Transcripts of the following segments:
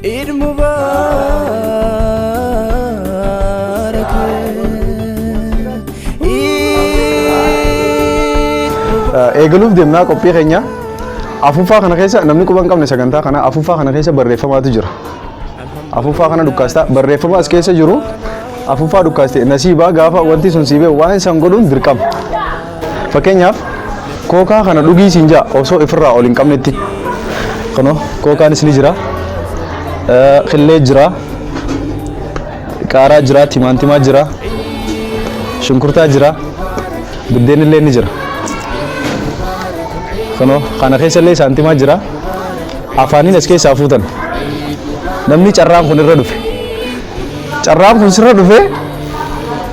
عيد مبارك eegaluuf deemnaa qophii keenya afuufaa kana keessa namni quban qabne sagantaa kana afuufaa kana keessa barreeffamaatu jira. Afuufaa kana dukkaasta barreeffama as keessa jiru afuufaa dukkaaste nasiibaa gaafa wanti sun siibee waan isaan godhuun dirqama. Fakkeenyaaf kookaa kana dhugii siin jaa osoo ifirraa ol hin qabnetti kanoo kookaanis ni jira, qillee jira, qaaraa jira, timaantimaa jira, shunkurtaa jira, buddeen illee ni jira. Kanoo kana keessa illee saantimaa jira. Afaaniin as keessaa fuutan. Namni carraan kun irra dhufe. Carraan kun sirra dhufe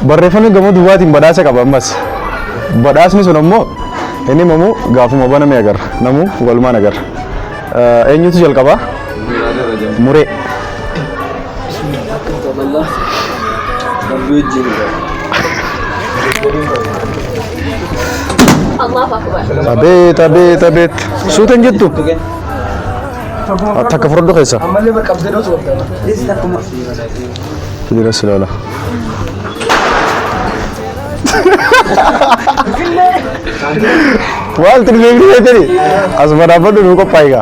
barreeffamni gama duwwaatiin badhaasa qaba ammas. Badhaasni sun ammoo inni mamu gaafuma baname agarra. Namu walumaan agarra. Eenyutu jalqaba? Muree. Abeet abeet abeet suutan jettu takka furdoo keessa jira silaala waalti dhufee tani as badhaafadhu nu qophaa'iga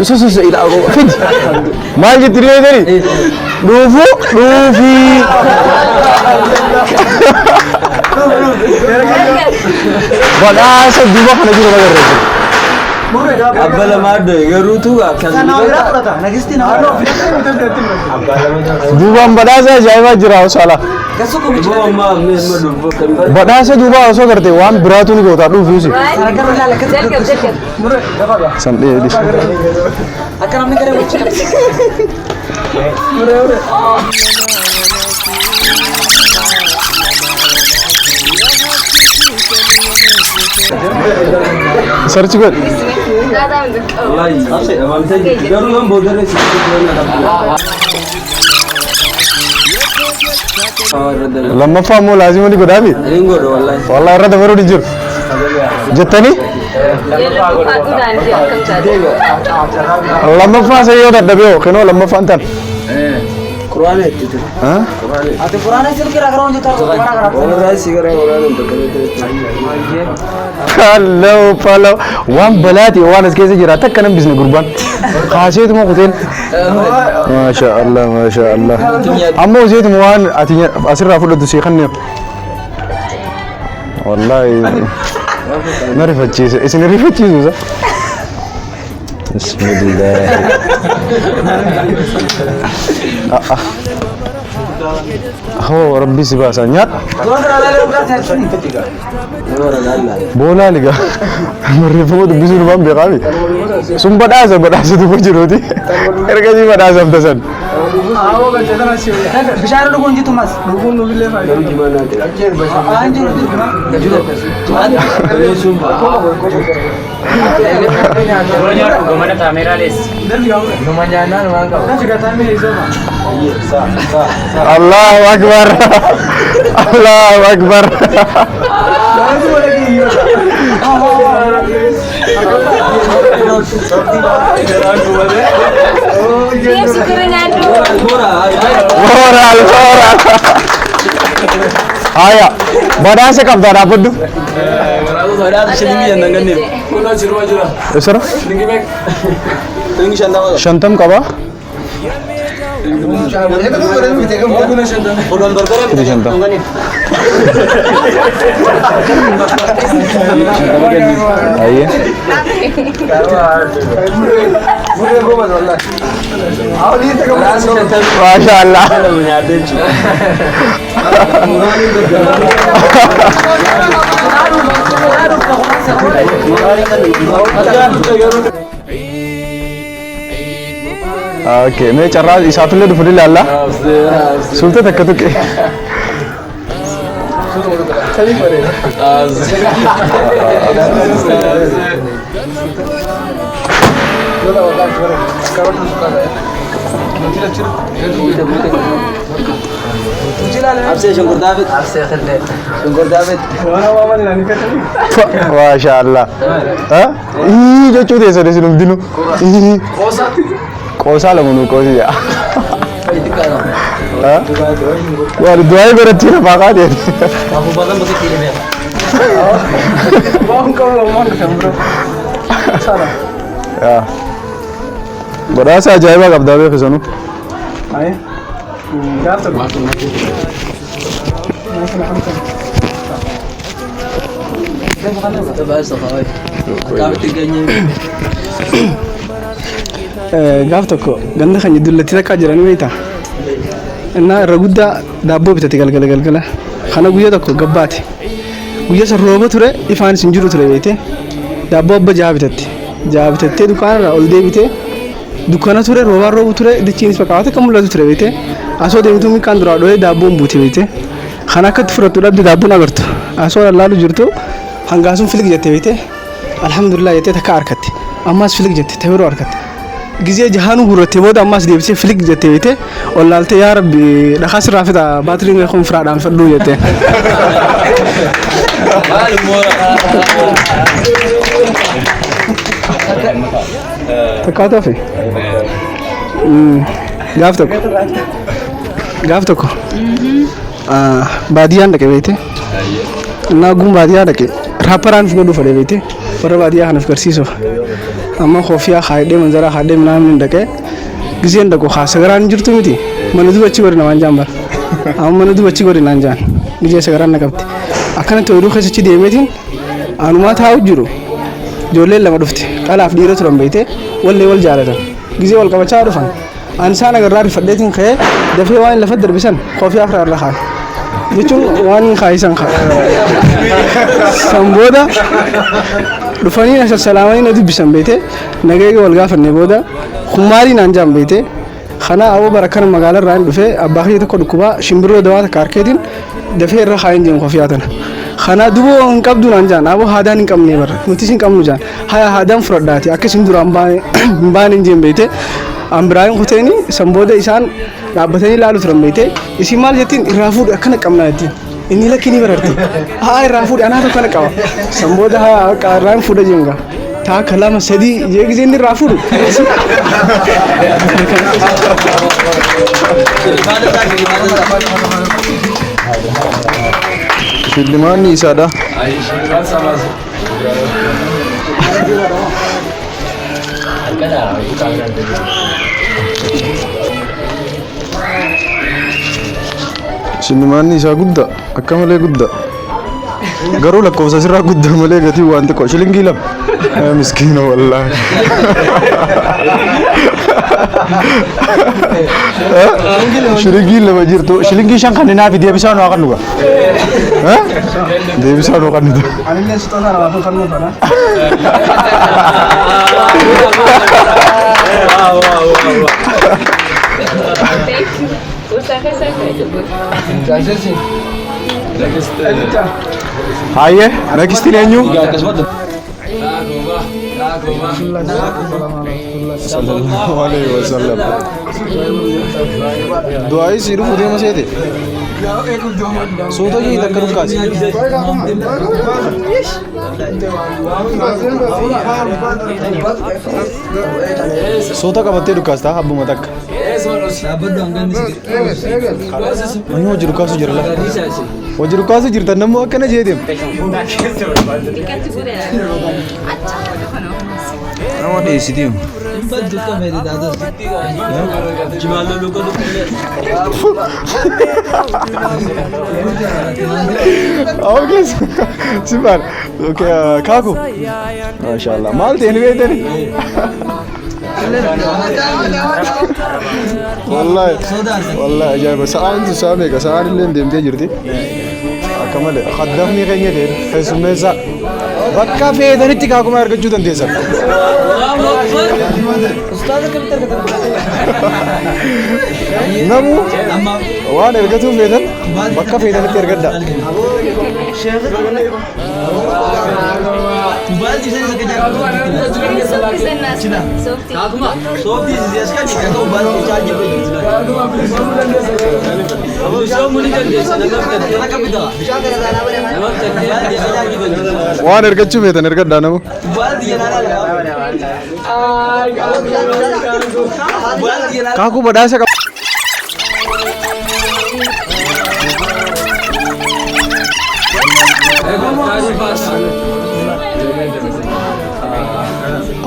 sususa ilaa fidi maal jetti dhufee tani dhuufii badhaasa duuba kana jiru magarreessu. Abbala maaddo garuutu duubaan badhaasa ajaa'ibaa jira osoo badhaasa duubaa osoo garte waan biraatu ni gootaa dhuufiusi san dheedis search good. Lama fahamu lazim ni godabi. Wallah rada baru dijur. Jettani? Lama fahamu saya udah dabeo. Keno lama fahamu tan. Quran itu. Hah? Ati Quran itu kira-kira orang juta orang kira. Orang sih kira-kira untuk itu. Kalau wan belati wan sekali saja rata kan bisnis kurban. Kasih itu mau kutin. Masya Allah, Masya Allah. Ambo sih itu wan artinya asir rafu itu sih kan ni. Wallahi. Narikat cheese. Isi narikat cheese tu. Bismillah. Oh, Rabbi sibasa nyat. Bola liga. Mereka tu bisur bam bekami. Sumpah badasa tu baju roti. Mereka sih badasa amtasan. Bicara dulu kunci tu mas. Dulu lepas. Gimana? Anjir. Gimana kamera les? Allahu Akbar. Allahu Akbar. Moral. Ayah, badasa kap dah dapat tu. Badasa sini yang dengan ni. Kuna cirma jura. Esara? Tinggi mek. Tinggi shantam. Shantam kaba? Bulan berapa? Itu shantam. Ayah. Masya Allah. Okay, मैं चल रहा इसाफे ले दुफरी लाला सुनते तक तो के आपसे शंकर दाविद आपसे खल्ले शंकर दाविद माशाअल्लाह हाँ ये जो चूते सरे सिर्फ दिनों Qoosaa lama nu qoosii jaa. Waan du'aa biratti lafaa qaadeen. Aku badan begitu ini. Mau kau mau kesambro. Salah. Yaa. Badhaasa ajaa'ibaa qabdaa beeku sanuu. Aye. Gaaf tokko. Gaaf tokko ganda kan dullatti takkaa jiran beektaa? Innaa irra guddaa daabboo bitate galgala. Kana guyyaa tokko gabbaate. Guyyaa san rooba ture ifaanis hin jiru ture beekte. Daabboo abba jaha bitatte. Jaha bitattee dukkaanarraa ol deebitee dukkana ture roobaan roobu ture dachiinis fakkaate kan mul'atu ture beekte. Asoo deemtuu mikaan duraa dho'ee daabboon buute beekte. Kan akkatti fudhattu dhabde daabboon agartu. Asoo lallaalu jirtu hangaasuun filig jette beekte. Alhamdulillah jettee takka harkatte. Ammas filig jette ta'ee harkatte. Gizee jahaanuu gurrattee booda ammas deebisee filig jettee beekte. Ollaaltee yaa rabbi dhakaa sirraa fida baatiriin kun firaadhaan fadhuu jette. Takkaatu hafe. Gaaf tokko. Baadiyyaan dhaqe beekte. Naaguun baadiyyaa dhaqe. Raapparaan fudhadhu fedhe beekte. Warra baadiyyaa kanaaf garsiisuuf. Amma koofiyaa haadhee manzaraa haadhee midhaan dhaqee. Gizeen dhaqu sagaraan jirtu miti. Mana dubachi godhi namaan jaan bara. Amma mana dubachi godhi naan jaan. Gizee sagaraan na qabdi. Akkanatti oduu keessachi deemeetiin anumaa taa'u jiru. Ijoolleen lama dhufte. Dhalaaf dhiira turan beekte. Wallee wal jaalatan. Gizee wal qabachaa dhufan. Ani isaan agarraa rifadheetiin ka'ee dafee waan lafa darbisan koofiyaa firaa irra kaa'e. Jechuun waan kaa'isan kaa'e. San booda dhufanii na sassalaamanii na dubbisan beekte. Nagayga wal gaafannee booda kumaarii naan jaan beekte. Kana aboo barakkan magaalaa irraa dhufee abbaa kiyya tokko dhukkubaa shimbirroo dawaa takka harkeetiin dafee irra kaa'een jiran koofiyaa tana. Kana duboo hin qabdu naan jaan aboo haadaan hin qabne bara nutis hin qabnu jaan haya haadaan fudhadhaati akkasiin duraan hin baane hin jeen beekte. Ambiraayin kuteeni san booda isaan dhaabbatanii ilaalu turan beekte. Isin maal jettiin irraa fuudhu akkana qabna jettiin. Inni lakki ni bararte. Haa irraa fuudhu anaa tokko kana qaba. San booda haa irraan fuudha jenga. Taa kalama sadii jee gisee inni irraa fuudhu. Shillimaanni isaadha. Shillimaanni isaa guddaa akka malee guddaa. Garuu lakkoofsa asirraa guddaa malee gatii waan xiqqoo shilingii lama. Miskiina wallaahi. Shilingii lama jirtu shilingii shan kan naaf deebisaan waa kan dhuga. Deebisaan waa kan dhuga. Ani illee sitoota lamaaf kan nuuf ana. Haye, next eenyu? Sallallahu alaihi wasallam. Doa isi dhufu deema seete. Suuta jii takka dhukkaasi. Suuta qabattee dhukkaastaa abbuma takka. Ani hojii dhukkaasu jira lafa. Hojii dhukkaasu jirtan nammoo akkana jee deema. Nama dheessiti himu. Oke, simpan. Oke, kaku. Masya Allah. Mal tini beda nih. Wallahi ajaib. Saan tu sama ka saan len dem dia jirti. Kamal khaddamni kayaknya deh. Fesumesa. Bakka feedanitti kaakuma argachuu dandeessan. Namu waan ergatuu feetan bakka feedanitti ergadda. Waan ergachuu feetan ergadhaa namu. Kaakuu badhaasa qaba.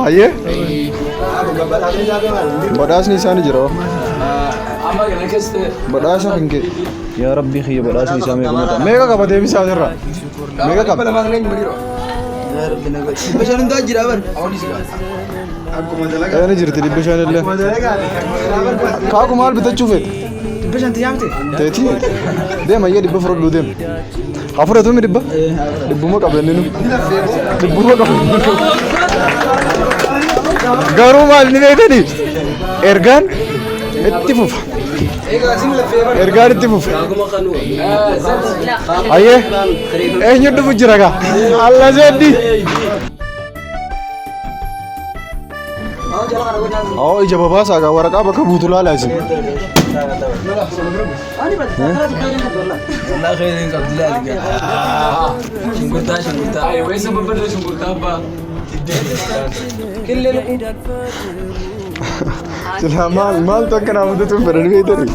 Aye. Badhaasni isaanii jira. Badhaasa kan kee. Yaa Rabbi khiyya badhaasni isaa meeqa mata? Meeqa qaba deebisaa jirra? Meeqa qaba? Bishaan daa jira bar. Ani jirti dibba shan illee. Kaakuu maal bitachuu feete? Bishaan tiyaamte. Teetii deema iyyee dibba fudhadhuu deema. Haa fudhatumi dibba? Dibbuma qabeenni nu. Dibbuma qabeenni nu. Garuu maal ni beekanii? Ergaan itti fufa. Ergaan itti fufa. Ayyee eenyu dhufu jira gaa? Alla zeeddi. Oo ija babaasaa gaa waraqaa bakka buutu laalaa isin. Sila maal takka naa mudatu fedhani beektani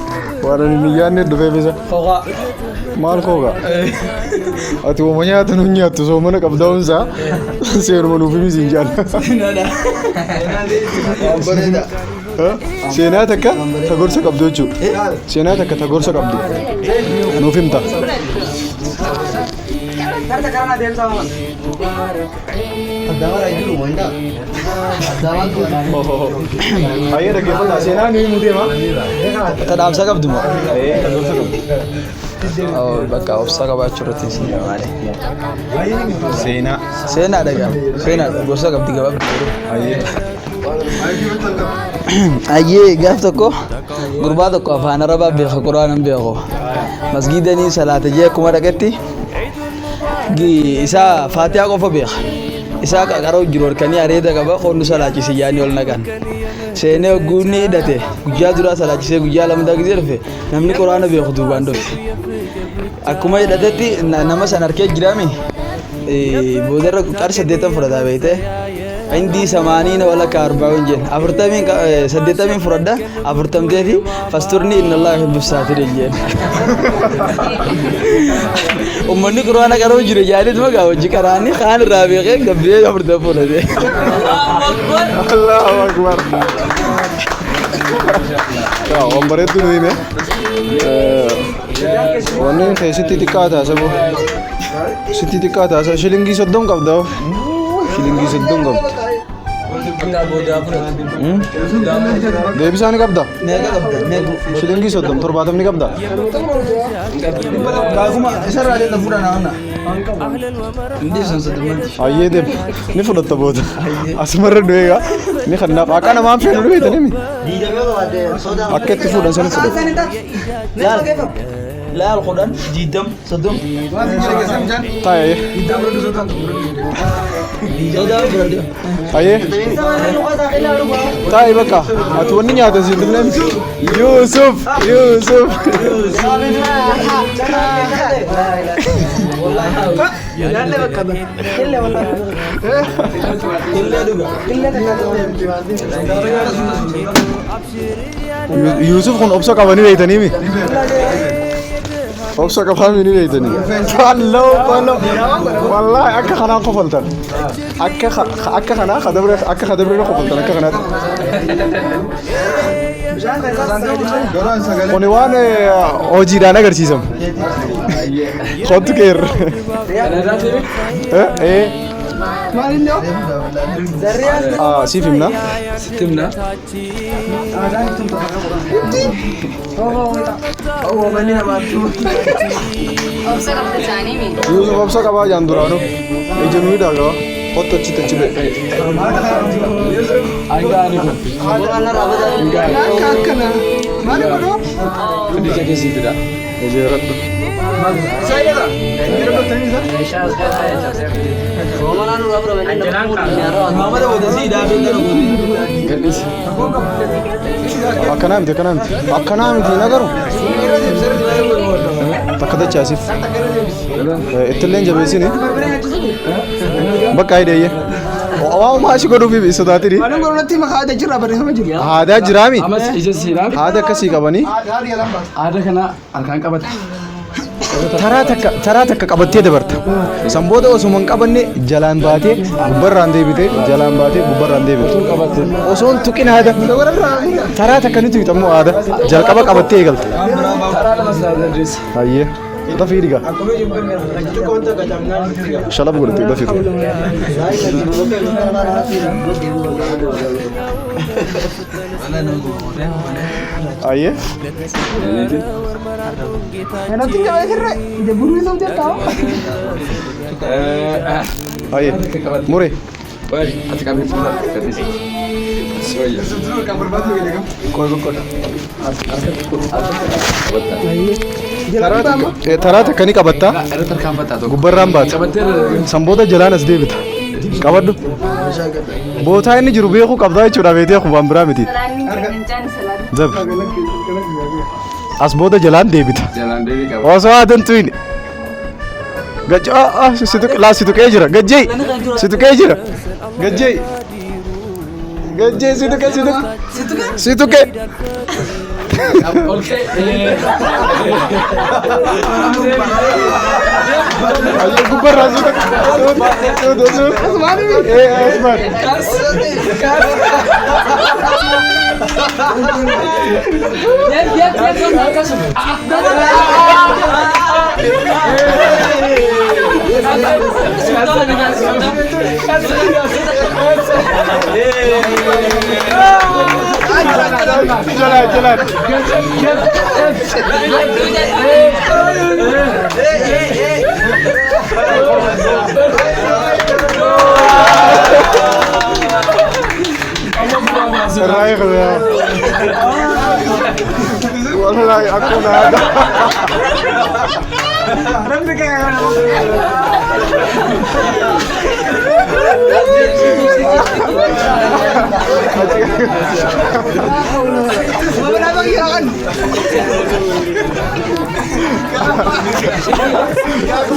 waan ani niyyaanne dhufee bisa maal kooga ati uuma nyaata nu nyaattu soo mana qabdaa'unsaa seenuma nuufi misiin jaalla. Seenaa takka ta gorsa qabdu jechuudha. Seenaa takka ta gorsa qabdu nuuf himta. Ayyee dhaggeeffadhaa seenaa ni himuu deema. Ta dhaamsa qabdu moo? Ta gorsa qabdu. Bakka obsa qabaachuu irratti seenaa. Seenaa dhagaa. Seenaa gorsa qabdi gabaabdu. Ayyee gaaf tokko gurbaa tokko afaan arabaa beeka quraanan beeku masgiidanii salaata jee akkuma dhaqetti isaa faatihaa qofa beeka isaa qaqaroo jiru harkanii areeda qaba qoonnu salaachise yaani ol naqan seenee guunni hidhate guyyaa duraa salaachisee guyyaa lamdaa gisee dhufe namni quraana beeku duubaan dhufe akkuma hidhatetti nama san harkee jiraami boodarra qarsa 8 fudhataa beekte. عندي 80 ولا 40 جن أفرتمين سديتمين فردا أفرتم تيتي فاسترني إن الله يحب الساترين جن ومني كرونا كرو جري جالي تما كاو جكراني خان رابعه قبل أفرتم فردا الله أكبر يا عمر الدنيا نه وانا خيسة تيكاتا سبوا ستي تيكاتا سشيلينجي صدّم كابداو Shilingi seddon qabdi. Deebisaan ni qabda? Meeqa qabda? Shilingi soddom torbaatam ni qabda? Kaakuma isarraa deemna fudhanaa anna. Indi san soddomanti. Ayyee deem ni fudhatta booda. Asumarra du'eegaa ni kannaaf akka namaan feenu ni beektanimi. Akka itti fuudhan sanis fudhatu. Laal kudhan diidam soddom. Taa'ee. Aye. Taa'ee bakka ati wanni nyaata siin dhufneen Yusuf. Yusuf kun obsa qabanii beektaniimi. Obsa qabanii ni beektanii. Falloo. Wallahi akka kanaan qofaltan. Akka kanaa khadabre qofaltan akka kanaatti. Kuni waan hojiidhaan agarsiisamu. Kottu keer. Siif himna? Yusuf obsa qabaa jaan duraanu. Ija nuyi dhaagaa. Kottu achitti achi ba'e. Angaani kun. Akkana. Maali godhoo? Ija keessiitidha. Ija yeroo. Saayidha. Yeroo dhufanii isa. Akkanaa miti nagaru. Takka dachaasiif. Ittillee jabeessini. Bakka hidheeyye. Waan maashi godhuufi sodaatini. Aadaa jiraami. Aadaa akkasii qabanii. Aadaa kana harkaan qabata. Taraa takka qabattee dabarta. Sanboota osoo hin qabanne jalaan baatee gubbarraan deebitee jalaan baatee gubbarraan deebite. Osoo hin tuqin aadaa. Taraa takka ni tuqita immoo aadaa. Jalqaba qabattee eegalta. Hayyee. Dafii dhiga. Shalab godhate dafii. Hayyee. Hayyee. Muree. Taraa takka ni qabatta. Gubbarraan baata. Sanboota jalaan as deebita. Qabadhu. Bootaa inni jiru beekuu qabdaa jechuudha beetee waan biraa miti. Zab. As booda jalaan deebita. Osoo aadaan tuyin. Situqee jira. Gajjee. Situqee jira. Gajjee. Gajjee situqee. Ayo gubernur itu. Jalan. Raih ya. Wallahi aku nggak ada.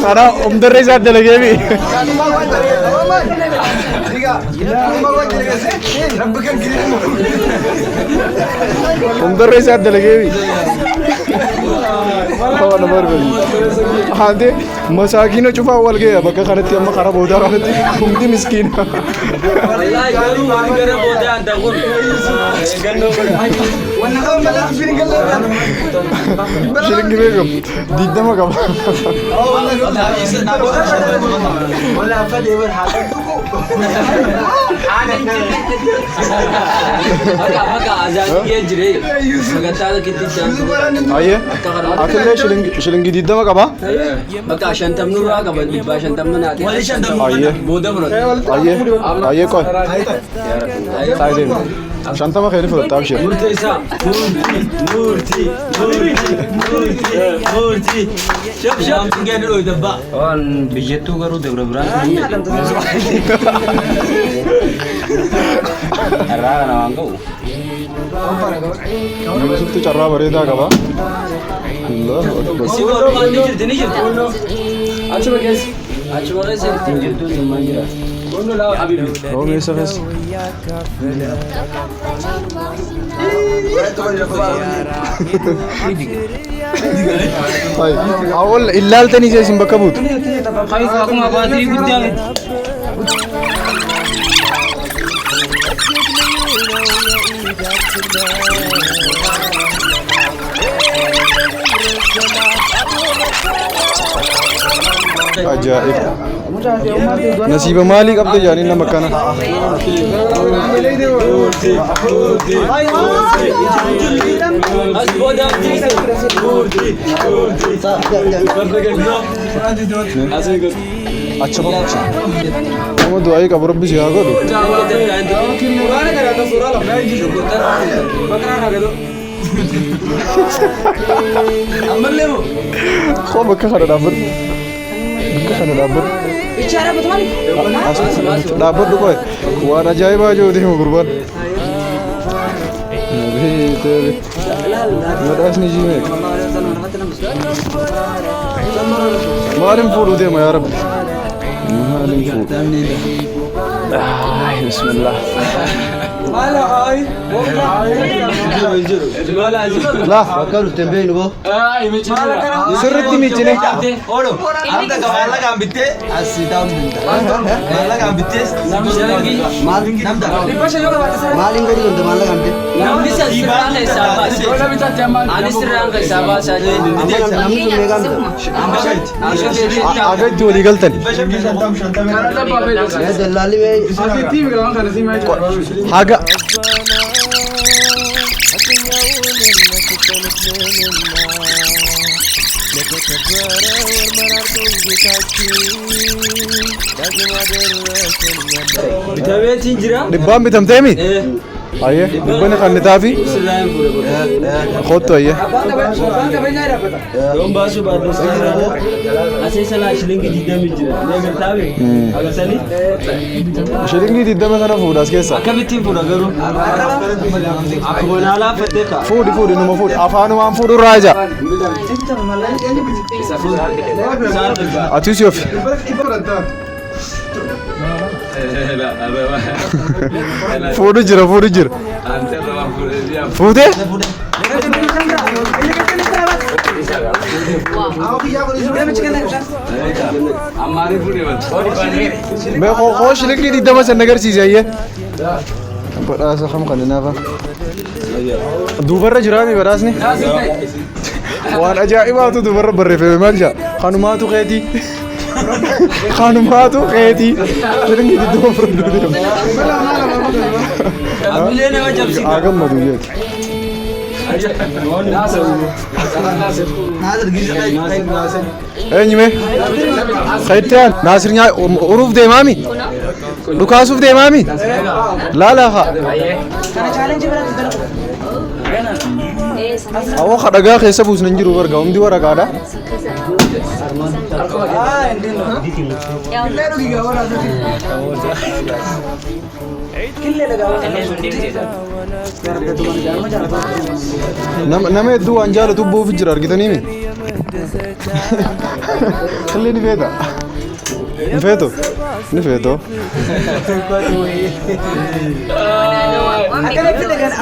Karena Om Dere saat lagi ni. Om Dere saat lagi ni. Kawan nomor beri. Hande masakin itu cuma awal gaya. Baka karena tiap makara bodoh karena bukti miskin. Wallahi garu gara bodoh anda gun. Shiling gimana? Dikda mah kamu. Aye. Akhirnya shiling dikda mah kamu? Maka shantam nura kamu di bawah shantam mana? Aye. Bodoh bro. Aye kau. Saya sih. Shantam mah kayaknya full tahu sih. Murti. Siap tinggal dulu debak. On budget tu garu deh berapa? Arah nawang kau. Masuk tu cara berita apa? Allah. Si baru mandi jadi ni jadi. Acu bagus sih tinggal tu semua je. Oh, biasa guys. Hai, awal illal tani je simba kabut. Kau aku mau badri budal. Ajaib. Nasiba malik abda jani na makana. अच्छा बात है वो दुआई का बरब भी सिया करो खो बक्का खड़ा डाबर बक्का kana dhaabbadhu. Bichaara butumani. Dhaabbadhu qoy. Waan ajaa'ibaa jootee hima gurbaan. Badhaasni jiimee. Maalin fuudhuu deema yaa rabbi. Maalin fuudhu. Bismillah. لا فكروا تنبين بو سرتي ميجني Odo. Anta kawala gambite asidam dinda. Mala gambite namda. Dipasha yoga batasa. Malin gadi gonta mala gambite. Namni sa siranga isaba. Ola bita jaman. Ani siranga isaba saje. Namni sunne gambite. आगे जो लीगल तन ये दलाली में आगे Bitabe tinjira. डिब्बा में थमते मी आइए डिब्बे ने खाने ताफी खुद तो आइए Don basu ba da sirra. Asai sala shilingi dida mijira. Ne ga tabe. Aga sali. शिलिंगी दिद्दा में खाना फूड आज कैसा Akabiti fura garu. Akubona la fateka. Food food नुमा फूड आफानु आम फूड राजा अतुस योफी फूड जिरा फूड है मैं खुश शिलिंगी दिद्दा में सन्नगर चीज आई है बड़ा सा हम करने ना फा دوباره جرامي براسني وانا عجائبات دوباره بري في مالجا خانماتو خيتي خانماتو خيتي ترنجي دي دوباره Abile ne wajab si. اغم مدوجات نادر جيزة اي نيمه خيتان ناصر نيا عروف دي مامي لوكاسوف دي مامي لا خا أو خدعة خيسة بوس ننجرو ورقة أمدي ورقة ada nama itu anjalo tuh bawa fijar kita nih mi kalian ini beda ini veto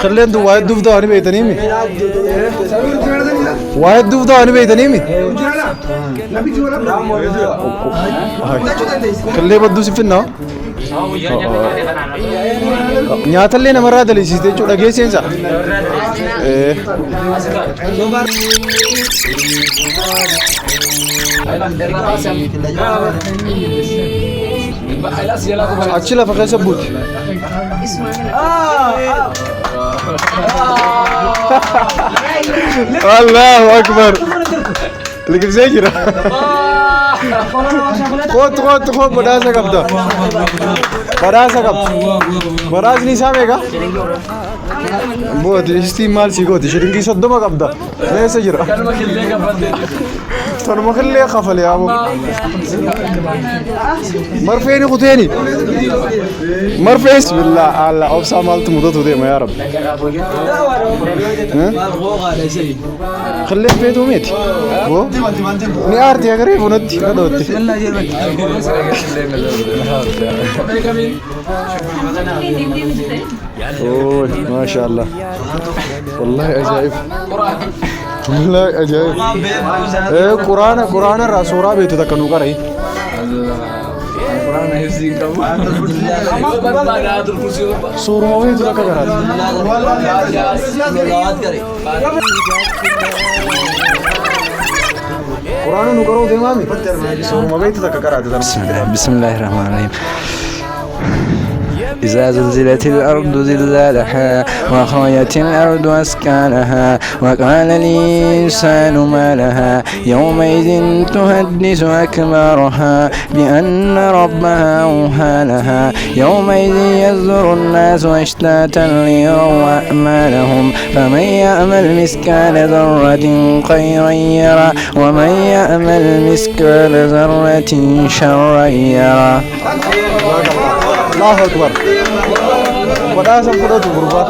kalian tuh wajib dufta ani beda nih mi wajib dufta ani beda nih mi kalian berdua sih finna nyata le nama rada le sih tejo lagi sensa अच्छी ला फकर सबूत الله أكبر लेकिन सही गिरा خود بداسا कब बराज नहीं सामेगा बहुत इस्तेमाल सीखो थी शरींगी सद्दो में कब दा नहीं सही गिरा तो मखले खफले आप मरफेनी खुदेनी मरफेस बिल्ला الله أو سامال تموت ودي ما يا رب خليه بيتو ميت वो नहीं आरती अगर ये बुनती ना दोती ओह माशाल्लाह والله عجائب والله عجائب قرآن رسورة بيتو تكنو كري سور ما بيتو تكنو قرآن نقرأ دمامي سور ما بيتو تكنو بسم الله الرحمن الرحيم إذا زلزلت الأرض زلزالها وأخرجت الأرض أثقالها وقال الإنسان ما لها يومئذ تحدث أخبارها بأن ربها أوحى لها يومئذ يصدر الناس أشتاتا ليروا أعمالهم فمن يعمل مثقال ذرة خيرا يرى ومن يعمل مثقال ذرة شرا يرى. الله أكبر. ولا سنفرد غربات.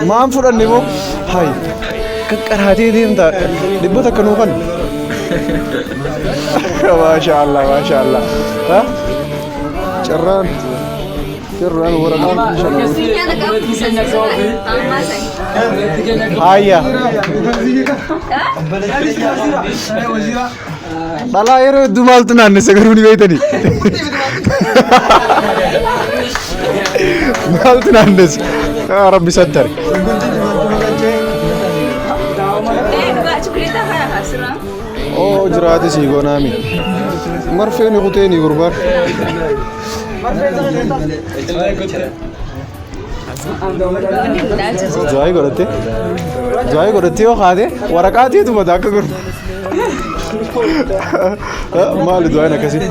ما أنفرد النمو. هاي. كرهتي دين تا. دبوتا كنوكان. ما شاء الله ما شاء الله. ها؟ شران. شران ورقان إن شاء الله. هايا. Dala yeroo hedduu maaltu naannessa garuu ni beektanii? Maaltu naannessa? Rabbi sattare. Oo jiraate sii goonaami. Marfeeni kuteeni gurbaan. Jaayii godhatte? Jaayii godhatte yoo kaate waraqaatii tumata akka gurba. Maali du'aan akkasii?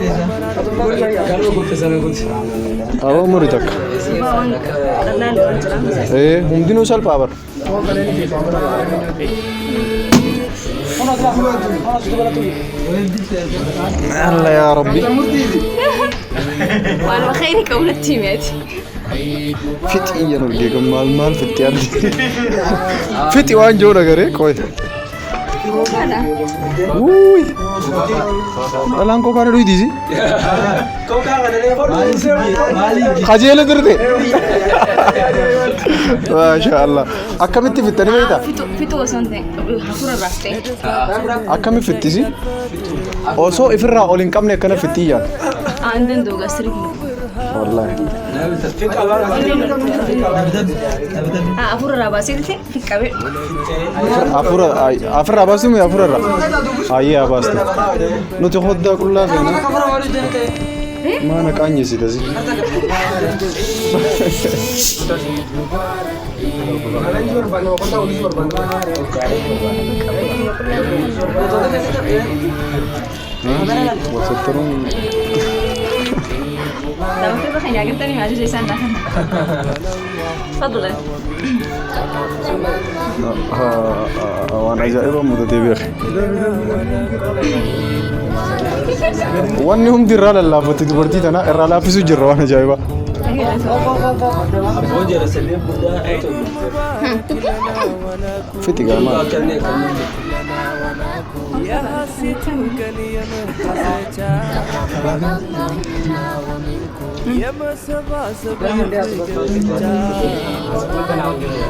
Awwa umrii takka. Hundinuu salphaa bara. Allah yaa Rabbi. Waan khayri kawlatti meeti. Fixii yan argee maal fixii argi. Fixii waan jiru nagaree qoy. Wuuy. Dhalaan kookaan dhuu diisi. Qajeela dirte. Masha Allah. Akkamitti fittanii beektaa? Fitu osoo hin hafuura raaftee. Akkami fittisi? Osoo ifirraa ol hin qabne akkana fittii yaan. Aannan doogaa sirrii. Wallahi. Hafuura raabaasee fiqqabe. Afurraa baastu mi afurarra? Ayyee abaastu. Nuti hoddaa qullaa feena. Maana qaanyesitasi. Wasattarun. لما كنت بخير عجبتني مع جيسي سنة تفضل وانا عجائبا متتبخ واني هم دي الرالة اللافة تبرتي تنا الرالة في سجر وانا جايبا فتي قاما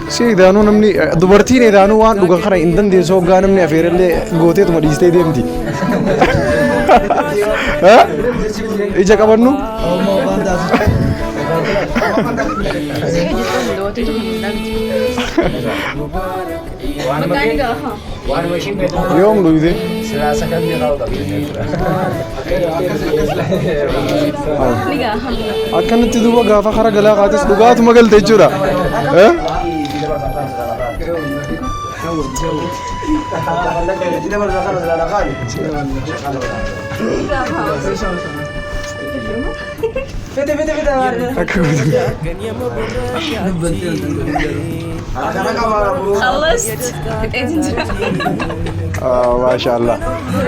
si daanu namni dubartiin daanu waan dhuga khara indan de soo gaa namni afeerallee gootee tuma dhiistee deemti ha ija qabannu يوم دويدي أكنت تدوبا غافا خرج لا قاتس دوغات مقل تجورا ها خلصت ما شاء الله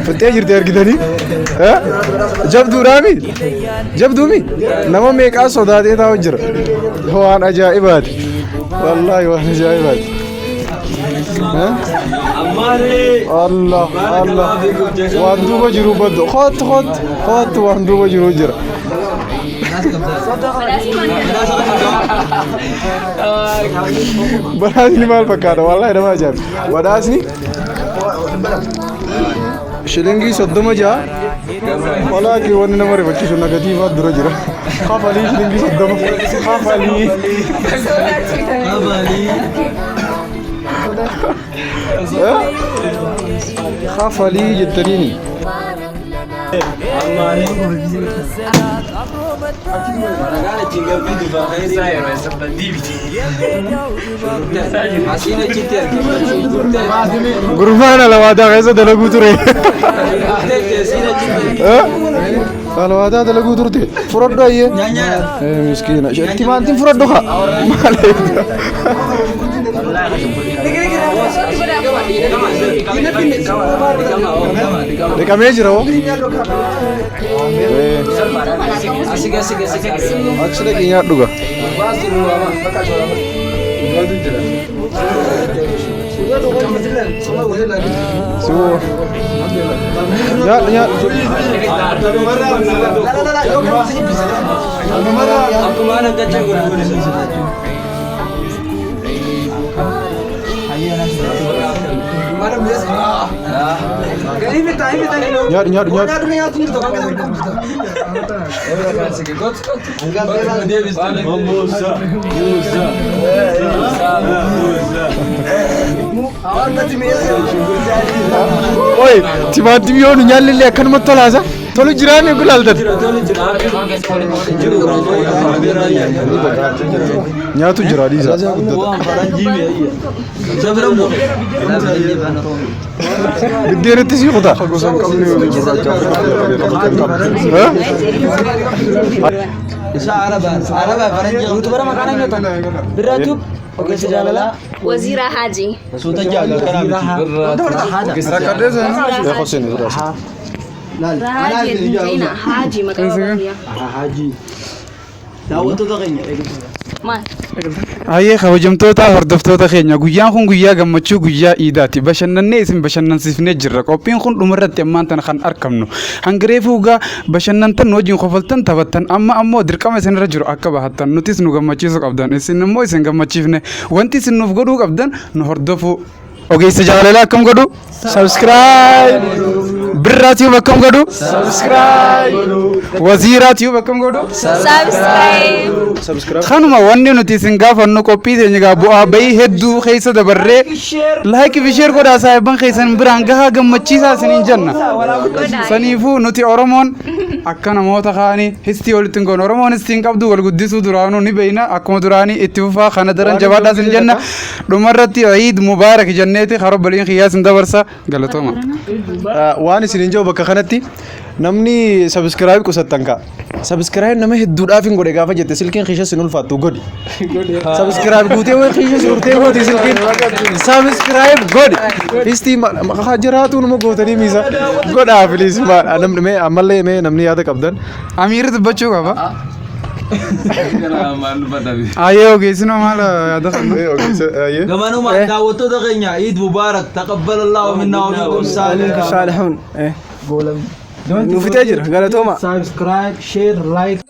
فتاجر تركدني ها جبدو رامي جبدو مي نما ميكا صدادي تا وجر هو انا عجائبات والله وانا عجائبات ها الله الله واندو بجرو بدو خط واندو بجرو جر براسني مال بكار والله ده ما جاب وداسني شلنجي صدمه جا والله كي ون نمبر بچي سنا گدي بات درو جرا خافالي شلنجي صدمه خافالي خافالي جتريني Gurufana lawada kaisa dalagu ture. Lawada dalagu turte. Furaddo ayye. Miskina. Timantin furaddo ka. Dekamee jira hoo? Achi dhaqee nyaadhu gaa. Siboo. Nyaadhu nyaadhu. Nyaadhu nyaadhu nyaadhu. Oi, timaantii yoo nu nyaallee akkanumatti tolaasa. Tolu jiraanii gulaaltan. Nyaatu jira dhiisa. Biddeenitti sii kutaa. Isa Araba faranjii. Yuutuubara maqaan eenyuutan? Birraatuub. Ogeessa jaalalaa. Waziira Haji. Suuta jaalala Haji Jina Haji maqaan Haji. Daawwattoota keenya maal? Ayyee kabajamtoota hordoftoota keenya guyyaan kun guyyaa gammachuu guyyaa iidaati bashannannee isin bashannansiifnee jirra qophiin kun dhumarratti ammaan tana kan argamnu hangiree fuugaa bashannantan wajjin qofaltan taphattan amma ammoo dirqama isinirra jiru akka bahattan nutis nu gammachiisuu qabdan isin immoo isin gammachiifne wanti isin nuuf godhuu qabdan nu hordofu ogeessa jaalalaa akkam godhu subscribe birraatiif akkam godhu subscribe waziiraatiif akkam godhu Subscribe. kanuma wanni nuti isin gaafannu qophii teenya gaa bu'aa bayii hedduu keessa dabarree laayikii fi sheer godhaa saahiban keessan biraan gahaa gammachiisaa isiniin jenna saniifuu nuti oromoon akka namoota kaanii histii walitti hin goone oromoon histiin qabdu wal guddisuu duraanuu ni beeyna akkuma duraanii itti fufaa kana daran jabaadhaa isin jenna dhumarratti iid mubaarak jenneeti karoo baliin kiyyaa isin dabarsa galatooma. Waan isin hin jiru bakka kanatti namni subscribe qusattan ka. Subscribe nama hedduudhaaf hin godhe gaafa jette silkiin kiisha sin ulfaattu godhi. Subscribe guutee waan kiisha suurtee gooti silkiin. Subscribe godhi. Histii maqaa jiraatu nama gootanii miisa. Godhaa filis namni mee ammallee mee namni yaada qabdan. Amiirri dubbachuu qaba. Ayyee ogeessinoo maal yaada qabna? Gamanuma daawwattoota keenya Eid Mubarak taqabbalallahu minna wa minkum Saalixuun. Nuufitee jira galatooma. subscribe, share, like.